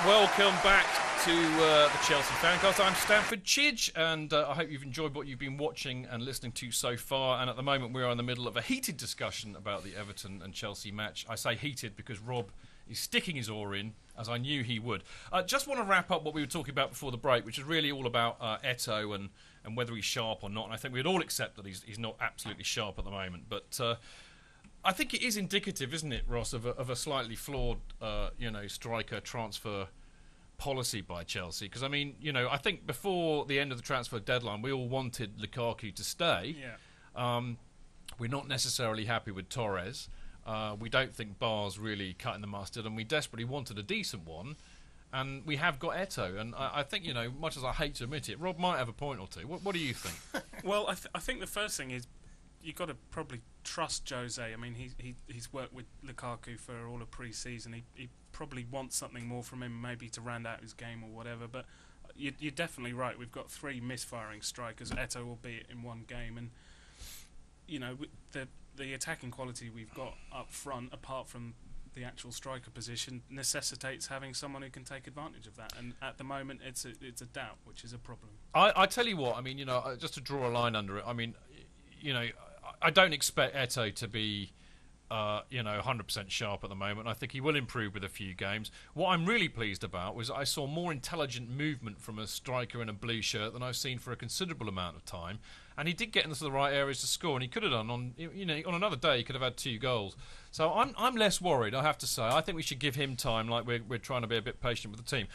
Welcome back to the Chelsea Fancast. I'm Stanford Chidge, and I hope you've enjoyed what you've been watching and listening to so far. And at the moment, we are in the middle of a heated discussion about the Everton and Chelsea match. I say heated because Rob is sticking his oar in, as I knew he would. Just want to wrap up what we were talking about before the break, which is really all about Eto'o and whether he's sharp or not. And I think we'd all accept that he's not absolutely sharp at the moment, but I think it is indicative, isn't it, Ross, of a slightly flawed, striker transfer policy by Chelsea. Because, I mean, I think before the end of the transfer deadline, we all wanted Lukaku to stay. Yeah. We're not necessarily happy with Torres. We don't think Barr's really cutting the mustard, and we desperately wanted a decent one. And we have got Eto'o. And I think, much as I hate to admit it, Rob might have a point or two. What do you think? Well, I think the first thing is you've got to probably trust Jose. I mean, he's worked with Lukaku for all of pre-season. He probably wants something more from him, maybe to round out his game or whatever. But you're definitely right. We've got three misfiring strikers. Eto'o will be in one game, and the attacking quality we've got up front, apart from the actual striker position, necessitates having someone who can take advantage of that. And at the moment, it's a doubt, which is a problem. I tell you what. I mean, just to draw a line under it. I mean, I don't expect Eto'o to be, 100% sharp at the moment. I think he will improve with a few games. What I'm really pleased about was I saw more intelligent movement from a striker in a blue shirt than I've seen for a considerable amount of time. And he did get into the right areas to score, and he could have done on another day. He could have had 2 goals. So I'm less worried, I have to say. I think we should give him time, like we're trying to be a bit patient with the team.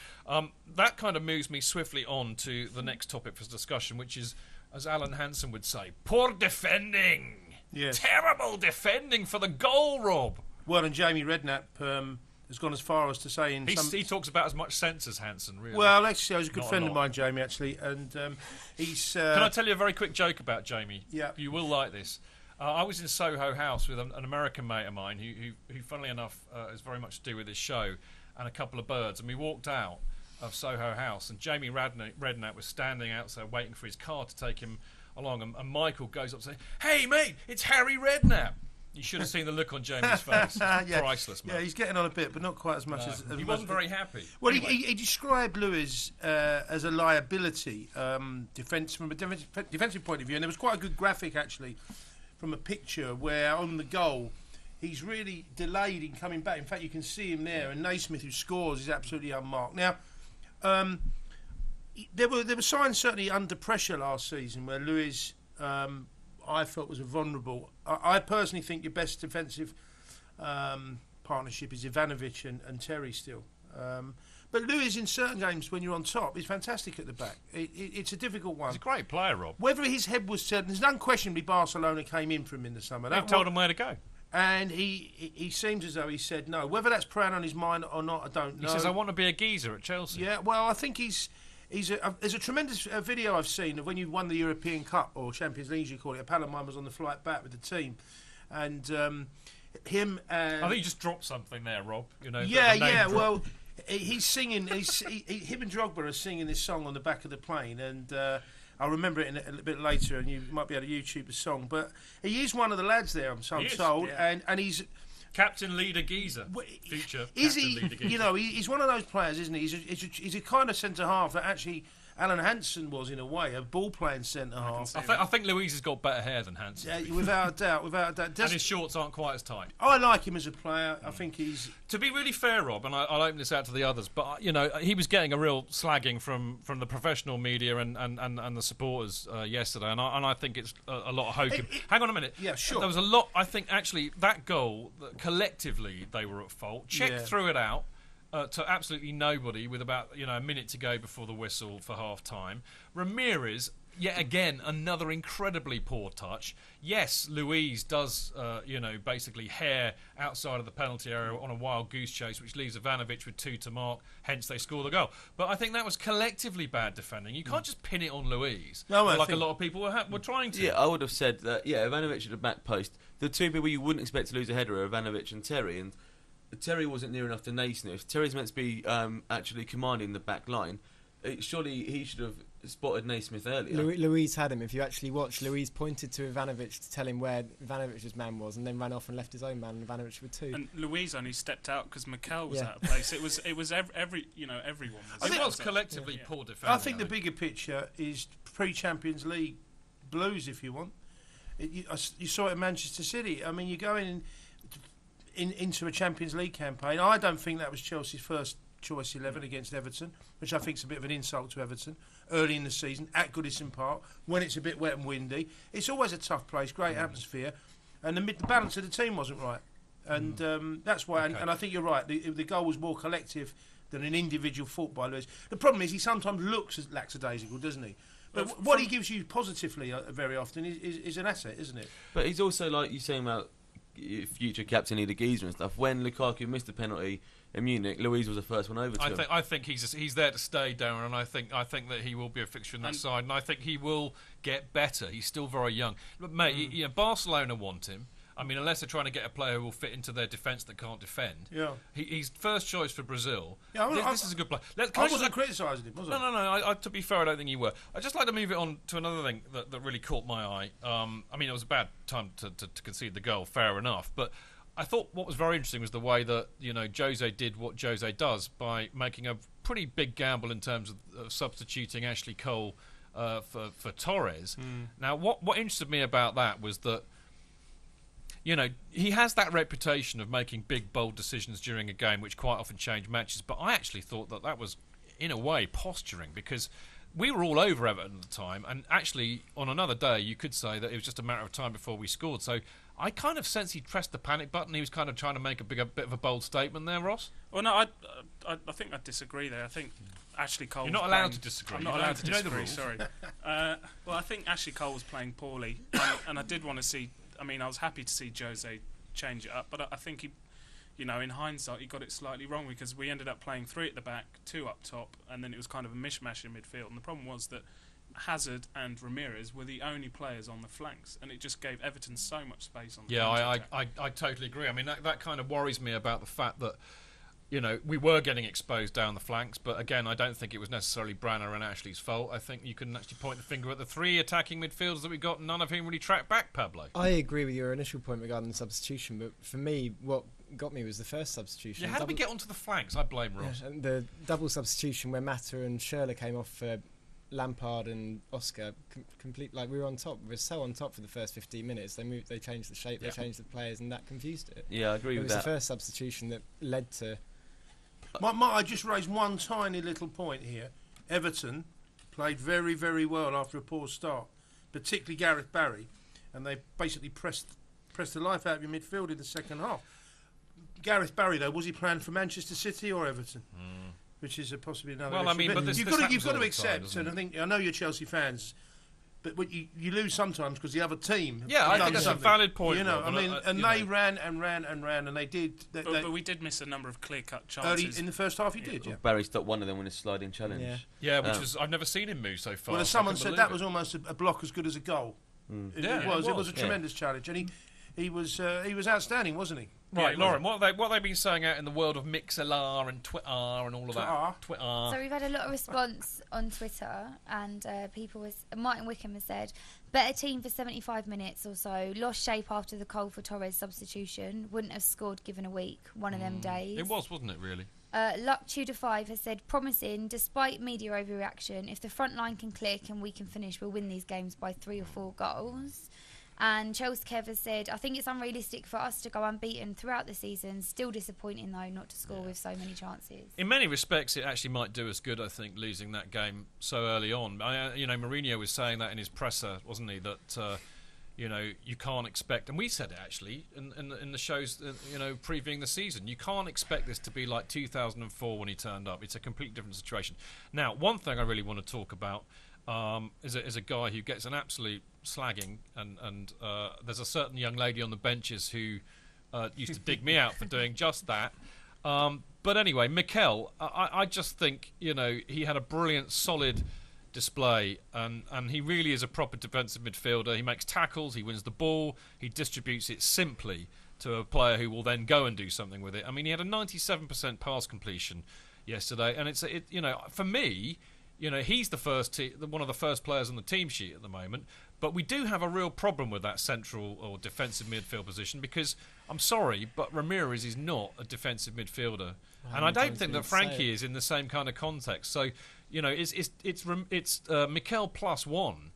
That kind of moves me swiftly on to the next topic for discussion, which is, as Alan Hansen would say, poor defending. Yes. Terrible defending for the goal, Rob. Well, and Jamie Redknapp has gone as far as to say he talks about as much sense as Hansen, really. Well, actually, I was a good friend of mine, Jamie, actually, and he's... Can I tell you a very quick joke about Jamie? Yeah. You will like this. I was in Soho House with an American mate of mine who funnily enough, has very much to do with this show, and a couple of birds, and we walked out of Soho House, and Jamie Redknapp was standing outside waiting for his car to take him along, and Michael goes up saying, "Hey mate, it's Harry Redknapp." You should have seen the look on Jamie's face. Yeah. Priceless, mate. Yeah, he's getting on a bit, but not quite as much as he wasn't very happy. Well, anyway. he described Lewis as a liability from a defensive point of view, and there was quite a good graphic actually from a picture where on the goal he's really delayed in coming back. In fact, you can see him there, and Naismith, who scores, is absolutely unmarked. Now, there were signs certainly under pressure last season where Lewis, I felt, was vulnerable. I personally think your best defensive partnership is Ivanovic and Terry still. But Lewis, in certain games, when you're on top, is fantastic at the back. It's a difficult one. He's a great player, Rob. Whether his head was turned, there's unquestionably Barcelona came in for him in the summer. They told him where to go. And he seems as though he said no. Whether that's preying on his mind or not, I don't know. He says, "I want to be a geezer at Chelsea." Yeah, well, I think there's a tremendous video I've seen of when you won the European Cup, or Champions League, you call it. A pal of mine was on the flight back with the team, and him. I think you just dropped something there, Rob. Yeah. Well, he's singing. Him and Drogba are singing this song on the back of the plane, and I'll remember it a little bit later, and you might be able to YouTube the song. But he is one of the lads there, I'm told, yeah. and he's. Captain Leader Geezer, future. Is Captain he? Leader Geezer. He's one of those players, isn't he? He's a kind of centre half that actually Alan Hansen was, in a way, a ball playing centre half. I think Louise has got better hair than Hansen. Yeah, without a doubt. And his shorts aren't quite as tight. I like him as a player. I think he's. To be really fair, Rob, and I'll open this out to the others, but he was getting a real slagging from the professional media and the supporters yesterday, and I think it's a lot of hokum. Hang on a minute. Yeah, sure. There was a lot. I think actually that goal, collectively they were at fault. Czech threw it out to absolutely nobody with about a minute to go before the whistle for half time. Ramirez, yet again, another incredibly poor touch. Yes, Luiz does basically hair outside of the penalty area on a wild goose chase, which leaves Ivanovic with 2 to mark, hence they score the goal. But I think that was collectively bad defending. You can't just pin it on Luiz, a lot of people were trying to. Yeah, I would have said that, Ivanovic at the back post. The two people you wouldn't expect to lose a header are Ivanovic and Terry, and Terry wasn't near enough to Naismith. Terry's meant to be actually commanding the back line. Surely he should have spotted Naismith earlier. Louise had him. If you actually watch, Louise pointed to Ivanovic to tell him where Ivanovic's man was, and then ran off and left his own man, and Ivanovic with 2. And Louise only stepped out because Mikel was out of place. It was everyone. It was collectively poor defending. I think the bigger picture is pre-Champions League blues, if you want. You saw it at Manchester City. I mean, you go into a Champions League campaign. I don't think that was Chelsea's first choice 11 against Everton, which I think is a bit of an insult to Everton early in the season at Goodison Park when it's a bit wet and windy. It's always a tough place, great atmosphere, and the balance of the team wasn't right, and that's why. Okay. And I think you're right. The goal was more collective than an individual fault by Lewis. The problem is he sometimes looks lackadaisical, doesn't he? But what he gives you positively very often is an asset, isn't it? But he's also, like you're saying about future captain Ida Geezer and stuff. When Lukaku missed the penalty in Munich, Louise was the first one over to him. I think he's there to stay, Darren, and I think that he will be a fixture in that side, and I think he will get better. He's still very young. But mate, Barcelona want him. I mean, unless they're trying to get a player who will fit into their defence that can't defend. Yeah. He's first choice for Brazil. Yeah, this is a good player. I wasn't criticising him, was I? No. To be fair, I don't think you were. I'd just like to move it on to another thing that really caught my eye. I mean, it was a bad time to concede the goal, fair enough. But I thought what was very interesting was the way that, Jose did what Jose does by making a pretty big gamble in terms of substituting Ashley Cole for Torres. Now, what interested me about that was that, he has that reputation of making big, bold decisions during a game, which quite often change matches. But I actually thought that was, in a way, posturing, because we were all over Everton at the time, and actually, on another day, you could say that it was just a matter of time before we scored. So I kind of sense he'd pressed the panic button. He was kind of trying to make a bit of a bold statement there, Ross. Well, no, I think I disagree there. I think Ashley Cole. You're not allowed to disagree. I'm not allowed to disagree. Sorry. Well, I think Ashley Cole was playing poorly, and I did want to see. I mean, I was happy to see Jose change it up, but I think he, in hindsight, he got it slightly wrong, because we ended up playing 3 at the back, 2 up top, and then it was kind of a mishmash in midfield. And the problem was that Hazard and Ramirez were the only players on the flanks, and it just gave Everton so much space on the flanks. Yeah, I totally agree. I mean, that kind of worries me about the fact that, we were getting exposed down the flanks, but again, I don't think it was necessarily Branner and Ashley's fault. I think you can actually point the finger at the 3 attacking midfielders that we got, none of whom really tracked back, Pablo. I agree with your initial point regarding the substitution, but for me, what got me was the first substitution. Yeah, how did we get onto the flanks? I blame Ross. Yeah, and the double substitution where Mata and Schürrle came off for Lampard and Oscar, complete, like we were on top. We were so on top for the first 15 minutes. They changed the shape, they changed the players, and that confused it. Yeah, I agree with that. It was the first substitution that led to... I just raised one tiny little point here. Everton played very, very well after a poor start, particularly Gareth Barry, and they basically pressed the life out of your midfield in the second half. Gareth Barry, though, was he playing for Manchester City or Everton? Which is possibly another issue. I mean, but you've got to accept, and I know you're Chelsea fans, but you lose sometimes because the other team. Yeah, I think that's a valid point. They ran and they did. But we did miss a number of clear-cut chances early in the first half. He did. Yeah. Barry stopped one of them with a sliding challenge. Yeah, which was I've never seen him move so far. Well, as someone said, that was almost a block as good as a goal. It was a tremendous challenge, and he was outstanding, wasn't he? Right, Lauren, what have they been saying out in the world of Mixlr and Twitter and all of that? Twitter. So we've had a lot of response on Twitter, and Martin Wickham has said, better team for 75 minutes or so, lost shape after the Cole for Torres substitution, wouldn't have scored given a week, one of them days. It was, wasn't it, really? Luck Tudor 5 has said, promising, despite media overreaction, if the front line can click and we can finish, we'll win these games by 3 or 4 goals. And Chelsea Kev has said, I think it's unrealistic for us to go unbeaten throughout the season. Still disappointing, though, not to score with so many chances. In many respects, it actually might do us good, I think, losing that game so early on. Mourinho was saying that in his presser, wasn't he, that, you can't expect... And we said it, actually, in the shows, previewing the season. You can't expect this to be like 2004 when he turned up. It's a completely different situation. Now, one thing I really want to talk about is a guy who gets an absolute slagging, and there's a certain young lady on the benches who used to dig me out for doing just that. But anyway, Mikel, I just think he had a brilliant, solid display, and he really is a proper defensive midfielder. He makes tackles, he wins the ball, he distributes it simply to a player who will then go and do something with it. I mean, he had a 97% pass completion yesterday, and for me, he's one of the first players on the team sheet at the moment. But we do have a real problem with that central or defensive midfield position because, I'm sorry, but Ramirez is not a defensive midfielder. And I don't think that Frankie is in the same kind of context. So, it's Mikel plus one.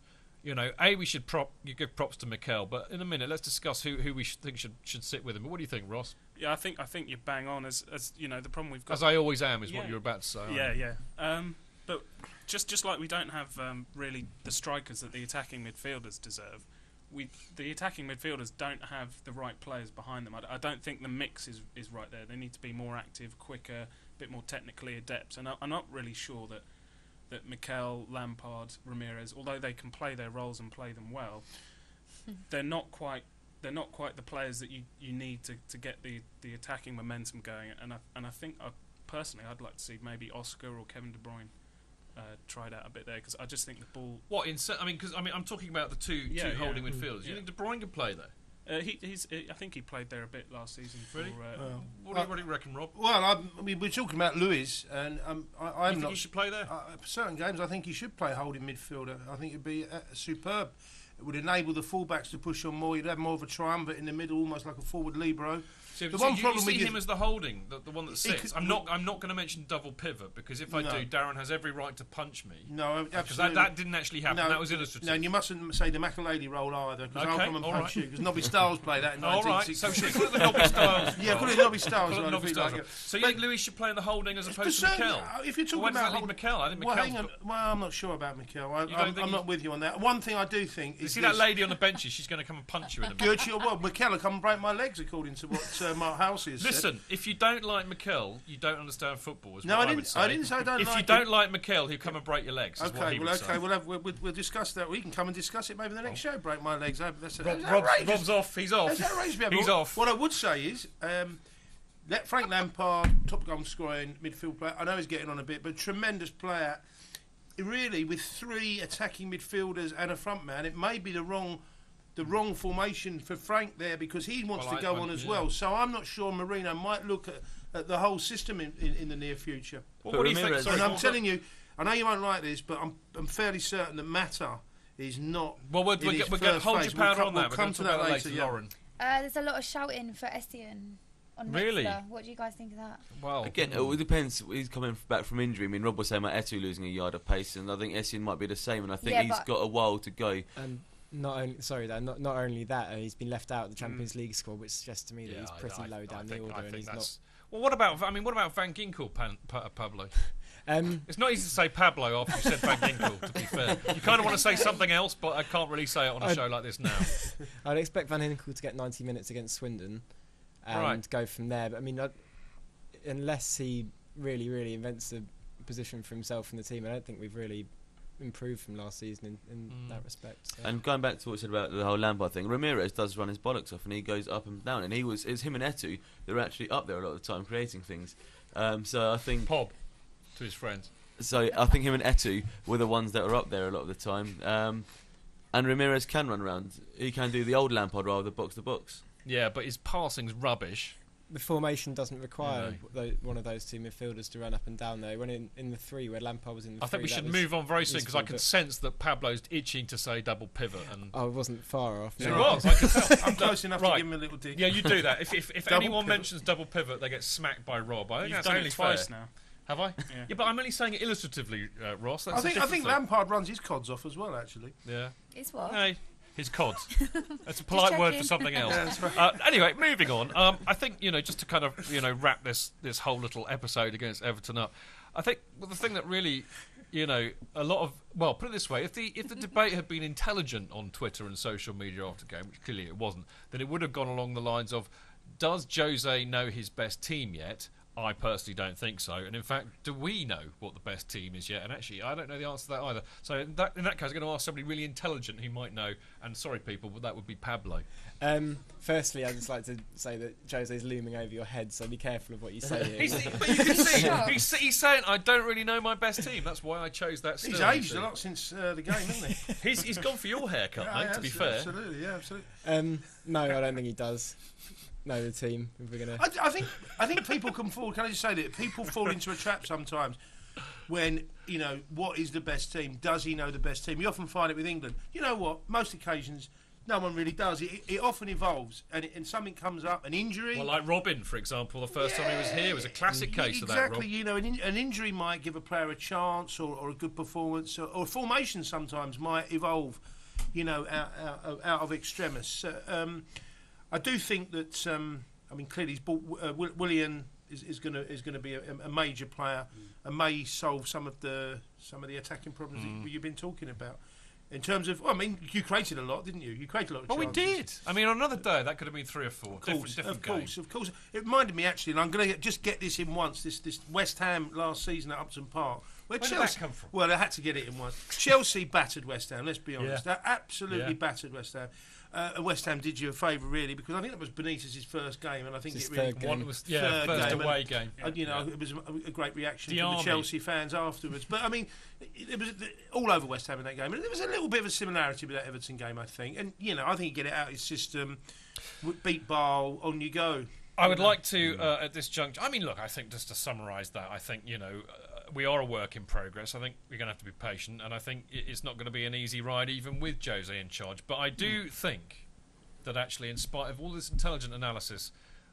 We should give props to Mikel, but in a minute, let's discuss who we think should sit with him. What do you think, Ross? Yeah, I think you're bang on. As the problem we've got, as I always am, is what you're about to say. Yeah. But just like we don't have really the strikers that the attacking midfielders deserve, the attacking midfielders don't have the right players behind them. I don't think the mix is right there. They need to be more active, quicker, a bit more technically adept. And I'm not really sure that Mikel, Lampard, Ramirez, although they can play their roles and play them well, they're not quite the players that you need to get the attacking momentum going. And I think personally I'd like to see maybe Oscar or Kevin De Bruyne tried out a bit there, because I just think the ball. I'm talking about the two holding midfielders. You think De Bruyne can play there? I think he played there a bit last season. Really? What do you reckon, Rob? Well, we're talking about Luis, and I'm not. He should play there. Certain games, I think he should play holding midfielder. I think it'd be superb. It would enable the fullbacks to push on more. You'd have more of a triumvirate in the middle, almost like a forward libero. So you see him as the holding, the one that sits. I'm not going to mention double pivot, because if I do, Darren has every right to punch me. No, absolutely. Because that didn't actually happen. That was illustrative. No, and you mustn't say the Makelele role either, because I'll come and punch you. Because Nobby Stiles played that in 1966. All right, so should we call it the Nobby Styles? Yeah, call it Nobby Styles. Call it Nobby Styles. So you think Luis should play in the holding as opposed to Mikel? If you're talking why about does that leave Mikel? I think well, Mikel's I'm not sure about Mikel. I'm not with you on that. One thing I do think is you see that lady on the benches. She's going to come and punch you in a minute. Good. Well, Mikel will come and break my legs, according to what Mark House is. Listen, if you don't like Mikel, you don't understand football. No, I didn't say I don't like him. If you don't like Mikel, he'll come and break your legs. Okay, we'll discuss that. We can come and discuss it maybe in the next show. Break my legs. Rob's off. He's off. He's off. What I would say is, let Frank Lampard, top goal scoring midfield player. I know he's getting on a bit, but tremendous player. Really, with three attacking midfielders and a front man, it may be the wrong formation for Frank there, because he wants to go on as well. So I'm not sure Marino might look at the whole system in the near future. Well, what do you think? Sorry, and I'm telling you, I know you won't like this, but I'm fairly certain that Mata is not. Well, we're going to hold your powder on that. We'll come to that later, Lauren. There's a lot of shouting for Essien on Really? Mixler. What do you guys think of that? Well, again, it depends. He's coming back from injury. I mean, Rob was saying about Etu losing a yard of pace, and I think Essien might be the same. And I think he's got a while to go. Not only that, he's been left out of the Champions League squad, which suggests to me that he's pretty low down the order, and he's not. Well, what about Van Ginkel, Pablo? It's not easy to say Pablo after you said Van Ginkel, to be fair. You kind of want to say something else, but I can't really say it on a show like this now. I'd expect Van Ginkel to get 90 minutes against Swindon and go from there. But I mean, unless he really invents a position for himself in the team, I don't think we've really improved from last season in that respect. So. And going back to what you said about the whole Lampard thing, Ramirez does run his bollocks off, and he goes up and down, and it's him and Etu, they're actually up there a lot of the time creating things. So I think Pob to his friends. So I think him and Etu were the ones that are up there a lot of the time. And Ramirez can run around. He can do the old Lampard role, the box to box. Yeah, but his passing's rubbish. The formation doesn't require one of those two midfielders to run up and down there. When in the three, where Lampard was in the I think we should move on very soon, because I can sense that Pablo's itching to say double pivot. And I wasn't far off. He was. I can tell. I'm close enough to give him a little dig. Yeah, you do that. If anyone mentions double pivot, they get smacked by Rob. I think You've that's done only it twice fair. now. Have I? Yeah, but I'm only saying it illustratively, Ross. That's I think Lampard runs his cods off as well, actually. Yeah. It's what? Hey, his cods. That's a polite word for something else. Yeah, that's right. Anyway, moving on. I think, just to kind of wrap this whole little episode against Everton up. I think the thing that really, a lot of put it this way: if the debate had been intelligent on Twitter and social media after the game, which clearly it wasn't, then it would have gone along the lines of, does Jose know his best team yet? I personally don't think so. And in fact, do we know what the best team is yet? And actually, I don't know the answer to that either. So in that case, I'm going to ask somebody really intelligent who might know. And sorry, people, but that would be Pablo. Firstly, I'd just like to say that Jose's looming over your head, so be careful of what you say here. But you can see, he's saying, I don't really know my best team. That's why I chose that still. He's aged a lot since the game, hasn't he? He's gone for your haircut, mate, to be fair. Absolutely, absolutely. No, I don't think he does know the team. If we're gonna, I think people can fall. Can I just say that people fall into a trap sometimes when, you know, what is the best team? Does he know the best team? You often find it with England. You know what? Most occasions, no one really does. It often evolves, and something comes up, an injury. Well, like Robin, for example, the first time he was here was a classic case of that, Rob. Exactly, you know, an injury might give a player a chance or a good performance, or formation sometimes might evolve, you know, out of extremis. I do think that, I mean, clearly he's bought, Willian is going to be a major player and may solve some of the attacking problems that you've been talking about. In terms of, well, I mean, you created a lot, didn't you? You created a lot of chances. Well, we did. I mean, on another day, that could have been 3 or 4. Of course. It reminded me, actually, and I'm going to just get this in once, this West Ham last season at Upton Park. Where did that come from? Well, I had to get it in once. Chelsea battered West Ham, let's be honest. Yeah. They absolutely battered West Ham. West Ham did you a favour, really, because I think that was Benitez's first game, and I think His it really third game. First game, away game. You know, it was a great reaction The from army. the Chelsea fans afterwards. But I mean, it was all over West Ham in that game, and there was a little bit of a similarity with that Everton game, I think. And you know, I think you get it out of his system, beat Bale, on you go. I would like to, at this juncture, I mean, look, I think just to summarise that, I think, you know, we are a work in progress. I think we're going to have to be patient, and I think it's not going to be an easy ride even with Jose in charge. But I do think that actually, in spite of all this intelligent analysis,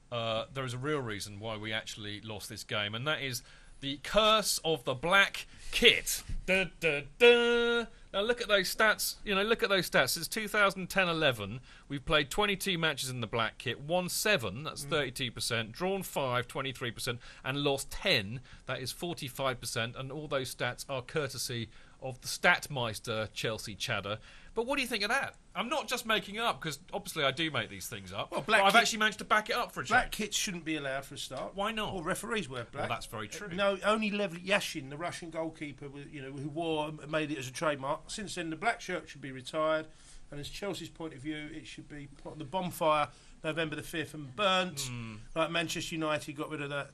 there is a real reason why we actually lost this game, and that is the curse of the black kit. Da, da, da. Now look at those stats. You know, look at those stats. Since 2010-11, we've played 22 matches in the black kit, won 7, that's 32%, drawn 5, 23%, and lost 10, that is 45%. And all those stats are courtesy of the Statmeister Chelsea Chadder. But what do you think of that? I'm not just making it up, because obviously I do make these things up. Well, but I've actually managed to back it up for a change. Black kits shouldn't be allowed for a start. Why not? Well, referees wear black. Well, that's very true. No, only Lev Yashin, the Russian goalkeeper, you know, who made it as a trademark. Since then, the black shirt should be retired, and as Chelsea's point of view, it should be put on the bonfire November the 5th and burnt. Like Manchester United got rid of that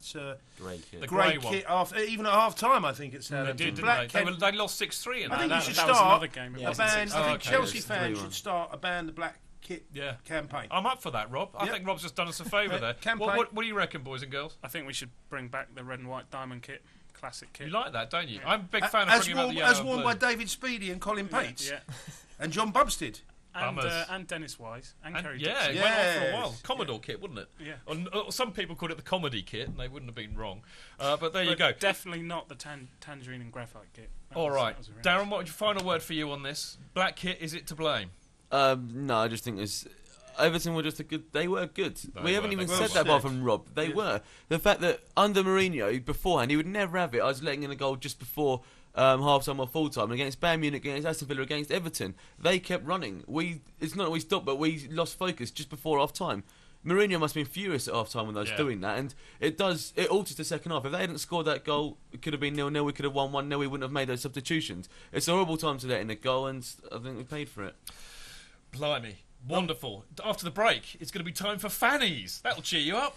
Grey kit. The grey grey kit after, even at half time, I think it's They did, didn't black they? kit. They lost 6-3 in I think that. you should that was start another game. It Yeah. a wasn't ban. 6-3. I think okay. Chelsea It's fans 3-1. should start a ban the black kit campaign. I'm up for that, Rob. I Yep. think Rob's just done us a favour there. Campaign. What do you reckon, boys and girls? I think we should bring back the red and white diamond kit, classic kit. You like that, don't you? I'm a big fan of As bringing out the worn, yellow as and worn blue. by David Speedy and Colin Yeah, Pates yeah. and John Bumstead. Bummers. And Dennis Wise and And Kerry yeah, it Dixon. went on for a Yes. while. Commodore kit, wouldn't it? Yeah. Or some people called it the comedy kit, and they wouldn't have been wrong. But there you go. Definitely not the tangerine and graphite kit. All right, that was horrendous. Darren, what your final word for you on this? Black kit, is it to blame? No, I just think it's Everton were just a good. They were good. We haven't even Well said that apart said. from Rob. They Yeah. were. The fact that under Mourinho beforehand, he would never have it. I was letting in a goal just before half time or full time against Bayern Munich, against Aston Villa, against Everton. They kept running. It's not that we stopped, but we lost focus just before half time. Mourinho must have been furious at half time when they was doing that, and it alters the second half. If they hadn't scored that goal, it could have been 0-0. We could have won 1-0. We wouldn't have made those substitutions. It's a horrible time to let in a goal, and I think we paid for it. Blimey. Wonderful. After the break, it's going to be time for fannies. That'll cheer you up.